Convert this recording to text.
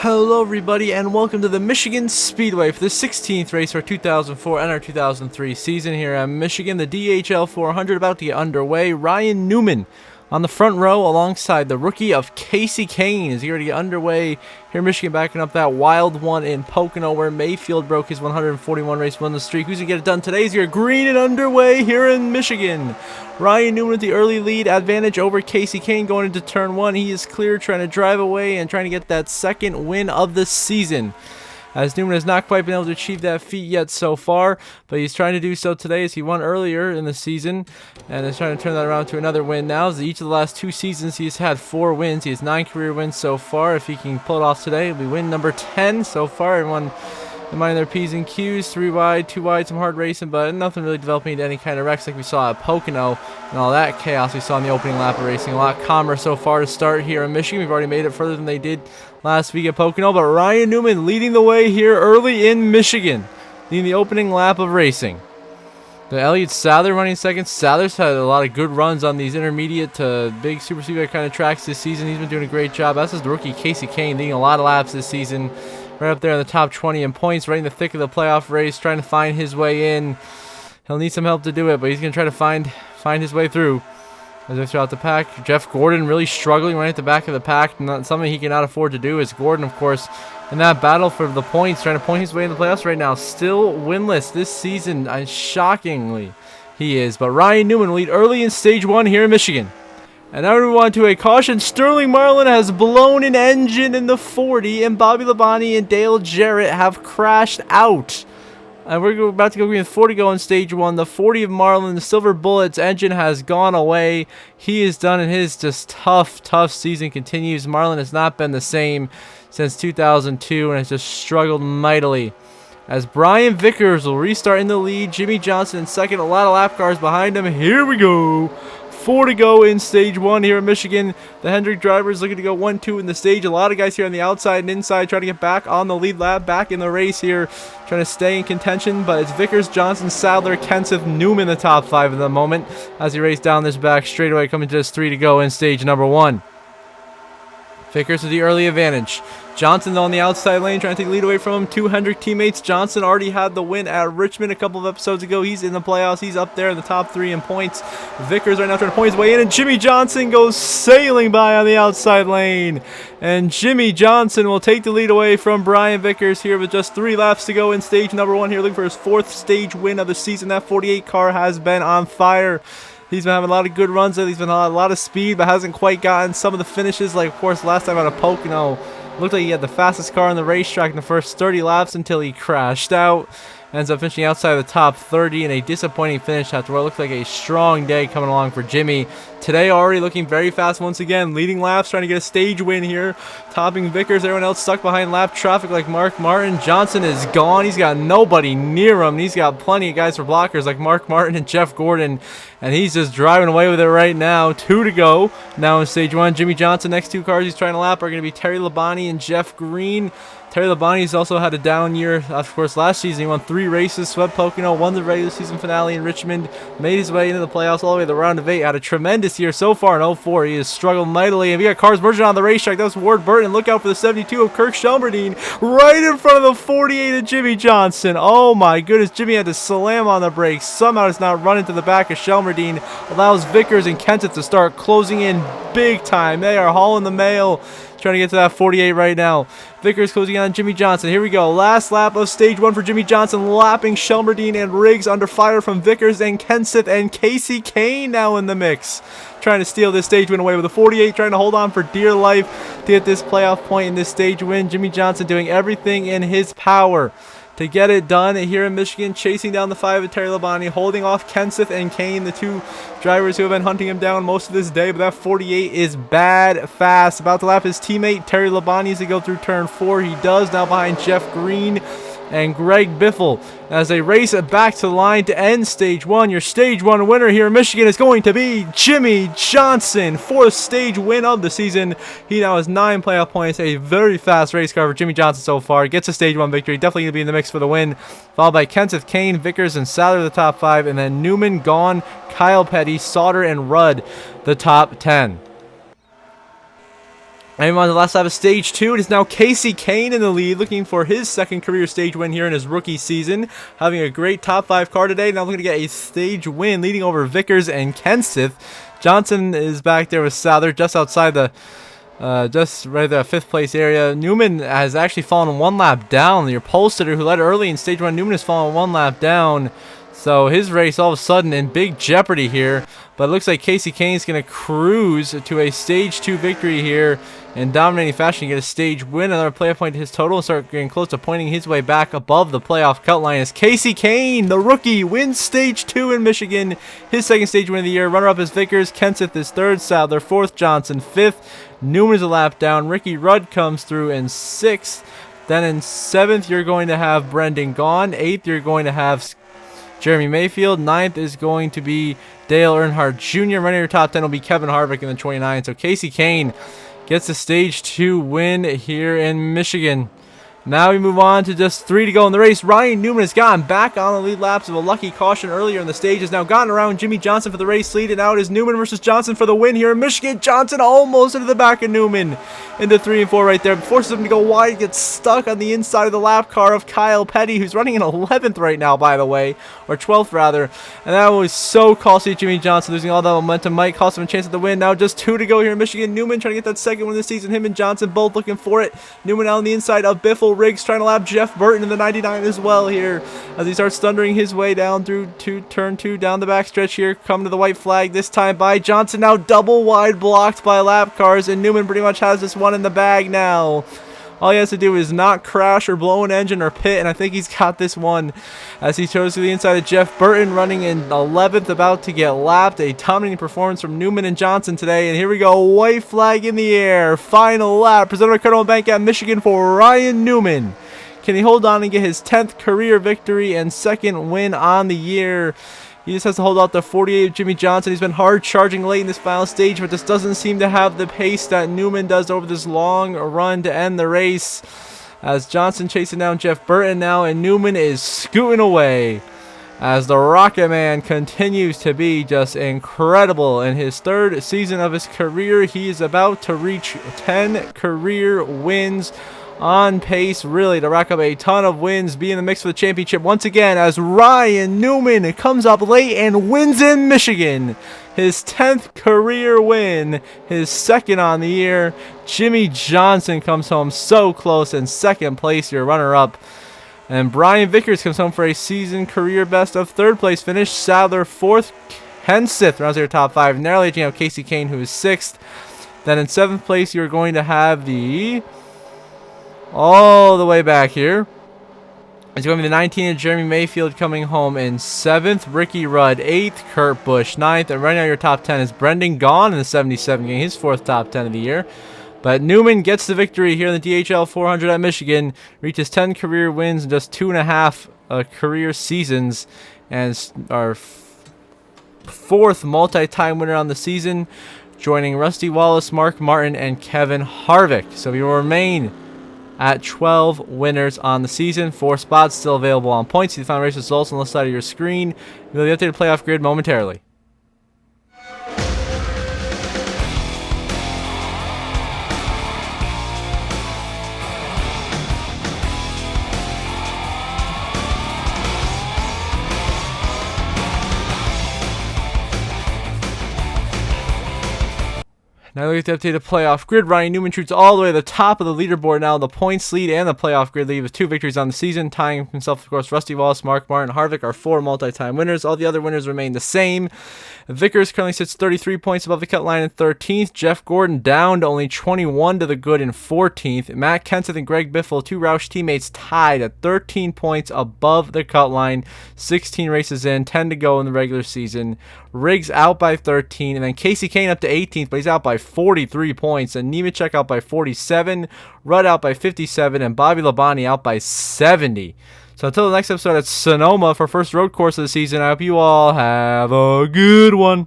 Hello everybody and welcome to the Michigan Speedway for the 16th race for 2004 NR2003 season here at Michigan. The DHL 400 about to get underway. Ryan Newman on the front row alongside the rookie of Casey Kane is here to get underway here in Michigan, backing up that wild one in Pocono where Mayfield broke his 141 race win streak. Who's going to get it done today? Is here green and underway here in Michigan. Ryan Newman with the early lead advantage over Casey Kane going into turn one. He is clear, trying to drive away and trying to get that second win of the season, as Newman has not quite been able to achieve that feat yet so far, but he's trying to do so today as he won earlier in the season and is trying to turn that around to another win now. As each of the last two seasons he's had 4 wins. He has 9 career wins so far. If he can pull it off today, it'll be win number 10 so far. Everyone mind their P's and Q's, 3 wide, 2 wide, some hard racing, but nothing really developing into any kind of wrecks like we saw at Pocono and all that chaos we saw in the opening lap of racing. A lot calmer so far to start here in Michigan. We've already made it further than they did last week at Pocono, but Ryan Newman leading the way here early in Michigan, leading the opening lap of racing. The Elliott Sadler running second. Sadler's had a lot of good runs on these intermediate to big super speedway kind of tracks this season. He's been doing a great job. That's the rookie Casey Kane leading a lot of laps this season. Right up there in the top 20 in points, right in the thick of the playoff race, trying to find his way in. He'll need some help to do it, but he's going to try to find his way through. As they throughout the pack, Jeff Gordon really struggling right at the back of the pack. Not something he cannot afford to do. Is Gordon, of course, in that battle for the points, trying to point his way in the playoffs right now. Still winless this season, shockingly, he is. But Ryan Newman will lead early in stage 1 here in Michigan. And now we move on to a caution. Sterling Marlin has blown an engine in the 40, and Bobby Labonte and Dale Jarrett have crashed out. And we're about to go green with 40 go in stage 1. The 40 of Marlin, the Silver Bullets engine has gone away. He is done, and his just tough season continues. Marlin has not been the same since 2002 and has just struggled mightily. As Brian Vickers will restart in the lead, Jimmy Johnson in second, a lot of lap cars behind him. Here we go. 4 to go in stage 1 here in Michigan. The Hendrick drivers looking to go 1-2 in the stage. A lot of guys here on the outside and inside trying to get back on the lead lap, back in the race here, trying to stay in contention. But it's Vickers, Johnson, Sadler, Kenseth, Newman the top 5 at the moment as he races down this back straightaway, coming to just 3 to go in stage number 1. Vickers with the early advantage. Johnson on the outside lane trying to take the lead away from him. 2 Hendrick teammates. Johnson already had the win at Richmond a couple of episodes ago. He's in the playoffs. He's up there in the top 3 in points. Vickers right now trying to point his way in, and Jimmy Johnson goes sailing by on the outside lane. And Jimmy Johnson will take the lead away from Brian Vickers here with just 3 laps to go in stage number 1 here, looking for his 4th stage win of the season. That 48 car has been on fire. He's been having a lot of good runs. He's been a lot of speed, but hasn't quite gotten some of the finishes. Like, of course, last time out of Pocono, looked like he had the fastest car on the racetrack in the first 30 laps until he crashed out. Ends up finishing outside of the top 30 in a disappointing finish after what looked like a strong day coming along for Jimmy. Today already looking very fast once again, leading laps, trying to get a stage win here, topping Vickers. Everyone else stuck behind lap traffic like Mark Martin. Johnson is gone. He's got nobody near him. He's got plenty of guys for blockers like Mark Martin and Jeff Gordon, and he's just driving away with it right now. 2 to go now in stage 1. Jimmy Johnson, next 2 cars he's trying to lap are going to be Terry Labonte and Jeff Green. Terry Labonte's also had a down year. Of course, last season he won 3 races, swept Pocono, won the regular season finale in Richmond, made his way into the playoffs all the way to the round of 8. Had a tremendous year so far in 04. He has struggled mightily, and we got cars merging on the racetrack. That was Ward Burton. Look out for the 72 of Kirk Shelmerdine right in front of the 48 of Jimmy Johnson. Oh my goodness, Jimmy had to slam on the brakes. Somehow it's not running to the back of Shelmerdine. Allows Vickers and Kenseth to start closing in big time. They are hauling the mail, trying to get to that 48 right now. Vickers closing on Jimmy Johnson. Here we go. Last lap of stage 1 for Jimmy Johnson, lapping Shelmerdine and Riggs under fire from Vickers and Kenseth, and Casey Kane now in the mix, trying to steal this stage win away with a 48, trying to hold on for dear life to get this playoff point in this stage win. Jimmy Johnson doing everything in his power to get it done here in Michigan, chasing down the 5 of Terry Labonte, holding off Kenseth and Kane, the 2 drivers who have been hunting him down most of this day. But that 48 is bad fast. About to lap his teammate Terry Labonte as they go through turn 4. He does, now behind Jeff Green and Greg Biffle as they race it back to the line to end stage 1. Your stage 1 winner here in Michigan is going to be Jimmy Johnson, 4th stage win of the season. He now has 9 playoff points. A very fast race car for Jimmy Johnson so far. Gets a stage 1 victory. Definitely going to be in the mix for the win. Followed by Kenseth, Kane, Vickers, and Sadler the top 5, and then Newman, Gaughan, Kyle Petty, Sauter, and Rudd the top 10. And on the last lap of stage 2, it is now Casey Kane in the lead, looking for his second career stage win here in his rookie season. Having a great top 5 car today, now looking to get a stage win, leading over Vickers and Kenseth. Johnson is back there with Souther, just outside the, just right there, 5th place area. Newman has actually fallen 1 lap down. Your pole sitter who led early in stage 1, Newman has fallen 1 lap down. So his race all of a sudden in big jeopardy here. But it looks like Casey Kane is going to cruise to a stage 2 victory here in dominating fashion, get a stage win, another playoff point to his total, and start getting close to pointing his way back above the playoff cut line as Casey Kane, the rookie, wins stage 2 in Michigan, his second stage win of the year. Runner-up is Vickers, Kenseth is 3rd, Sadler 4th, Johnson 5th, Newman's a lap down, Ricky Rudd comes through in 6th. Then in 7th, you're going to have Brendan Gaughan. 8th, you're going to have Jeremy Mayfield. 9th is going to be Dale Earnhardt Jr. Running your top 10 will be Kevin Harvick in the 29. So Casey Kane gets the stage 2 win here in Michigan. Now we move on to just 3 to go in the race. Ryan Newman has gotten back on the lead laps of a lucky caution earlier in the stage. Has now gotten around Jimmy Johnson for the race lead. And now it is Newman versus Johnson for the win here in Michigan. Johnson almost into the back of Newman. Into 3 and 4 right there. Forces him to go wide. Gets stuck on the inside of the lap car of Kyle Petty, who's running in 11th right now, by the way. Or 12th, rather. And that was so costly to Jimmy Johnson, losing all that momentum. Might cost him a chance at the win. Now just 2 to go here in Michigan. Newman trying to get that second win this season. Him and Johnson both looking for it. Newman out on the inside of Biffle. Riggs trying to lap Jeff Burton in the 99 as well here as he starts thundering his way down through turn 2 down the backstretch here. Coming to the white flag this time by Johnson. Now double wide blocked by lap cars, and Newman pretty much has this one in the bag now. All he has to do is not crash or blow an engine or pit, and I think he's got this one as he throws to the inside of Jeff Burton, running in 11th, about to get lapped. A dominating performance from Newman and Johnson today, and here we go, white flag in the air. Final lap, presented by Colonel Bank at Michigan for Ryan Newman. Can he hold on and get his 10th career victory and second win on the year? He just has to hold out the 48 of Jimmy Johnson. He's been hard charging late in this final stage, but just doesn't seem to have the pace that Newman does over this long run to end the race. As Johnson chasing down Jeff Burton now, and Newman is scooting away. As the Rocket Man continues to be just incredible in his 3rd season of his career. He is about to reach 10 career wins, on pace really to rack up a ton of wins, be in the mix for the championship once again as Ryan Newman comes up late and wins in Michigan. His 10th career win, his second on the year. Jimmy Johnson comes home so close in 2nd place, your runner-up. And Brian Vickers comes home for a season career best of 3rd place finish. Sadler 4th, Kenseth rounds your top 5, narrowly edging out Casey Kane, who is 6th. Then in 7th place, you're going to have the all the way back here. It's going to be the 19 of Jeremy Mayfield coming home in 7th. Ricky Rudd 8th. Kurt Busch 9th. And right now your top 10 is Brendan Gaughan in the 77, getting his 4th top 10 of the year. But Newman gets the victory here in the DHL 400 at Michigan. Reaches 10 career wins in just 2.5 career seasons. And our 4th multi-time winner on the season, joining Rusty Wallace, Mark Martin, and Kevin Harvick. So we will remain at 12 winners on the season. 4 spots still available on points. See the final race results on the left side of your screen. You'll be updated playoff grid momentarily. Now look at the updated playoff grid. Ryan Newman shoots all the way to the top of the leaderboard now. The points lead and the playoff grid lead with 2 victories on the season. Tying himself, of course, Rusty Wallace, Mark Martin, Harvick are 4 multi-time winners. All the other winners remain the same. Vickers currently sits 33 points above the cut line in 13th. Jeff Gordon down to only 21 to the good in 14th. Matt Kenseth and Greg Biffle, 2 Roush teammates, tied at 13 points above the cut line. 16 races in, 10 to go in the regular season. Riggs out by 13, and then Casey Kane up to 18th, but he's out by 43 points. And Nemechek out by 47, Rudd out by 57, and Bobby Labonte out by 70. So until the next episode at Sonoma for first road course of the season, I hope you all have a good one.